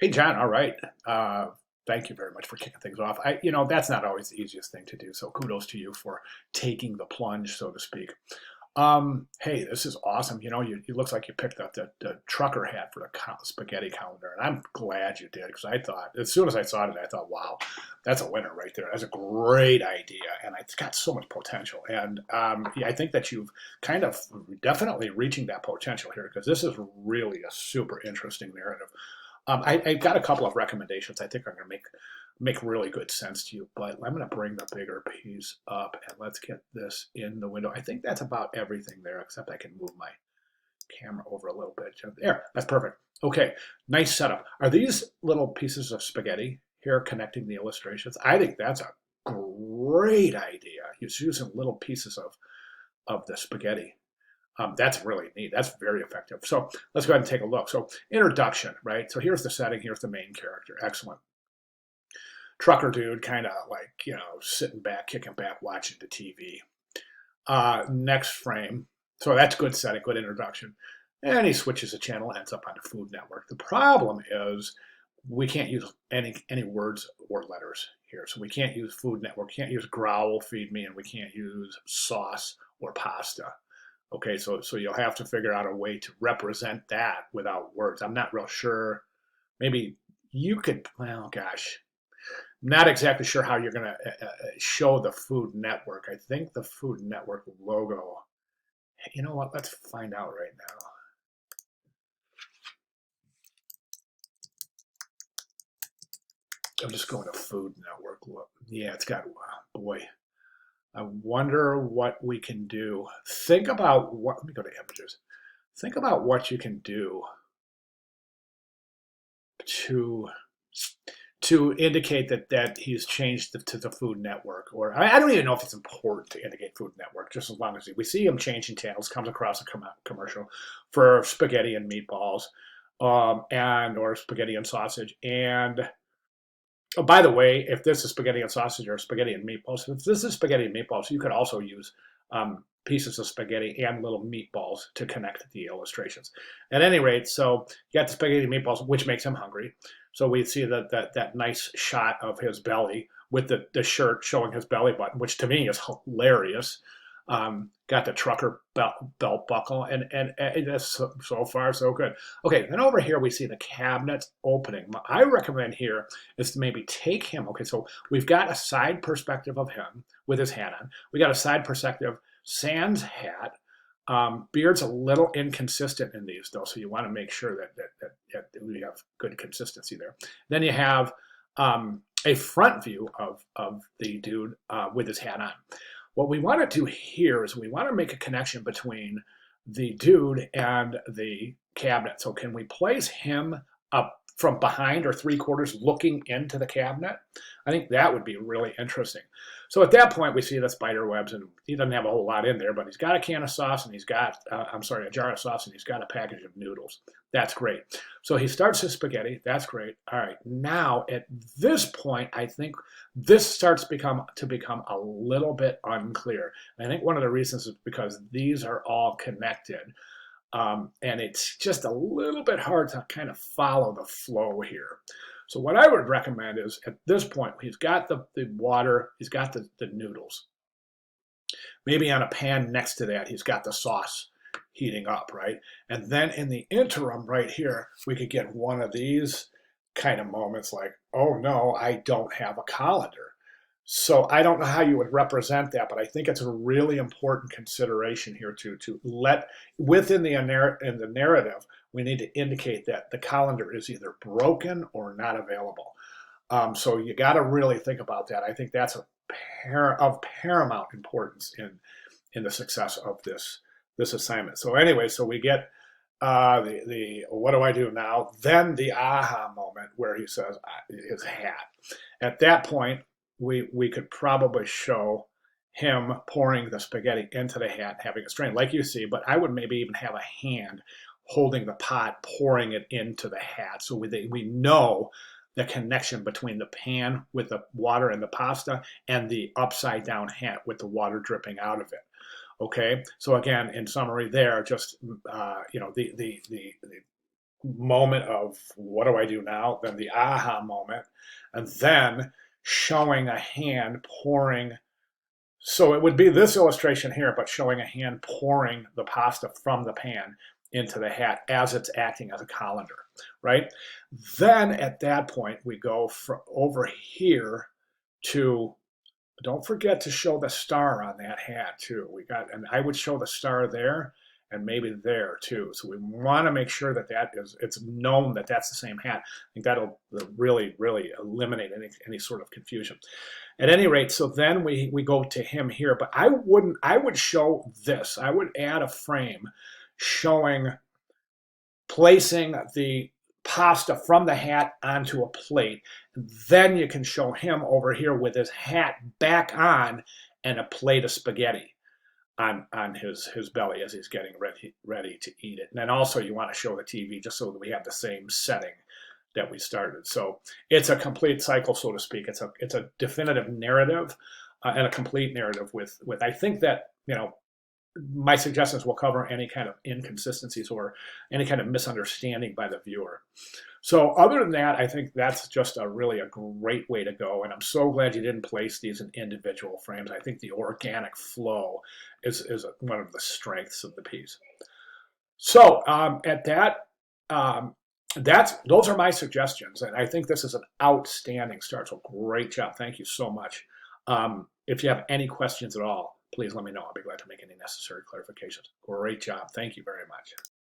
Hey, John. All right. Thank you very much for kicking things off. That's not always the easiest thing to do. So kudos to you for taking the plunge, so to speak. Hey, this is awesome. It looks like you picked up the trucker hat for the spaghetti calendar, and I'm glad you did because I thought, as soon as I saw it, I thought, wow, that's a winner right there. That's a great idea, and it's got so much potential. And yeah, I think that you've kind of definitely reaching that potential here because this is really a super interesting narrative. I got a couple of recommendations I think are going to make really good sense to you, but I'm going to bring the bigger piece up and let's get this in the window. I think that's about everything there, except I can move my camera over a little bit. There, that's perfect. Okay, nice setup. Are these little pieces of spaghetti here connecting the illustrations? I think that's a great idea. Just using little pieces of the spaghetti. That's really neat. That's very effective. So let's go ahead and take a look. So introduction, right? So here's the setting. Here's the main character. Excellent. Trucker dude, kind of like, sitting back, kicking back, watching the TV. Next frame. So that's good setting, good introduction. And he switches the channel, ends up on the Food Network. The problem is we can't use any words or letters here. So we can't use Food Network, can't use growl, feed me, and we can't use sauce or pasta. Okay, so you'll have to figure out a way to represent that without words. I'm not real sure. Maybe you could, well, gosh, not exactly sure how you're going to show the Food Network. I think the Food Network logo, you know what, let's find out right now. I'm just going to Food Network. Look, yeah, it's got, wow, boy. I wonder what we can do. Think about what, let me go to images. Think about what you can do to indicate that he's changed to the Food Network, or I don't even know if it's important to indicate Food Network. Just as long as we see him changing channels, comes across a commercial for spaghetti and meatballs, and or spaghetti and sausage. And oh, by the way, if this is spaghetti and sausage or spaghetti and meatballs, if this is spaghetti and meatballs, you could also use pieces of spaghetti and little meatballs to connect the illustrations. At any rate, so you got the spaghetti and meatballs, which makes him hungry. So we see that nice shot of his belly with the shirt showing his belly button, which to me is hilarious. Got the trucker belt buckle, and that's so far so good. Okay, then over here we see the cabinet opening. I recommend here is to maybe take him. Okay, so we've got a side perspective of him with his hat on. We got a side perspective sans hat. Beard's a little inconsistent in these though, so you want to make sure that we have good consistency there. Then you have a front view of the dude with his hat on. What we want to do here is we want to make a connection between the dude and the cabinet. So can we place him up from behind or three quarters looking into the cabinet? I think that would be really interesting. So at that point, we see the spider webs, and he doesn't have a whole lot in there, but he's got a can of sauce, and he's got, a jar of sauce, and he's got a package of noodles. That's great. So he starts his spaghetti. That's great. All right. Now, at this point, I think this starts to become a little bit unclear. And I think one of the reasons is because these are all connected. And it's just a little bit hard to kind of follow the flow here. So what I would recommend is at this point, he's got the water, he's got the noodles. Maybe on a pan next to that, he's got the sauce heating up, right? And then in the interim right here, we could get one of these kind of moments like, oh no, I don't have a colander. So I don't know how you would represent that, but I think it's a really important consideration here to let within the narrative, we need to indicate that the colander is either broken or not available. So you got to really think about that. I think that's of paramount importance in the success of this assignment. So anyway, so we get the what do I do now? Then the aha moment where he says his hat. At that point, we could probably show him pouring the spaghetti into the hat, having it strained, like you see, but I would maybe even have a hand holding the pot, pouring it into the hat. So we know the connection between the pan with the water and the pasta and the upside down hat with the water dripping out of it. Okay, so again, in summary, there, just the moment of what do I do now, then the aha moment, and then showing a hand pouring. So it would be this illustration here, but showing a hand pouring the pasta from the pan into the hat as it's acting as a colander, right? Then at that point, we go over here to, don't forget to show the star on that hat too. And I would show the star there and maybe there too. So we want to make sure that it's known that that's the same hat. I think that'll really, really eliminate any sort of confusion. At any rate, so then we go to him here, but I would show this. I would add a frame showing placing the pasta from the hat onto a plate. Then you can show him over here with his hat back on and a plate of spaghetti on his belly as he's getting ready to eat it. And then also you want to show the TV just so that we have the same setting that we started. So it's a complete cycle, so to speak. It's a definitive narrative and a complete narrative with I think that, my suggestions will cover any kind of inconsistencies or any kind of misunderstanding by the viewer. So other than that, I think that's just really a great way to go. And I'm so glad you didn't place these in individual frames. I think the organic flow is one of the strengths of the piece. So at that, those are my suggestions. And I think this is an outstanding start. So great job. Thank you so much. If you have any questions at all, please let me know. I'll be glad to make any necessary clarifications. Great job. Thank you very much.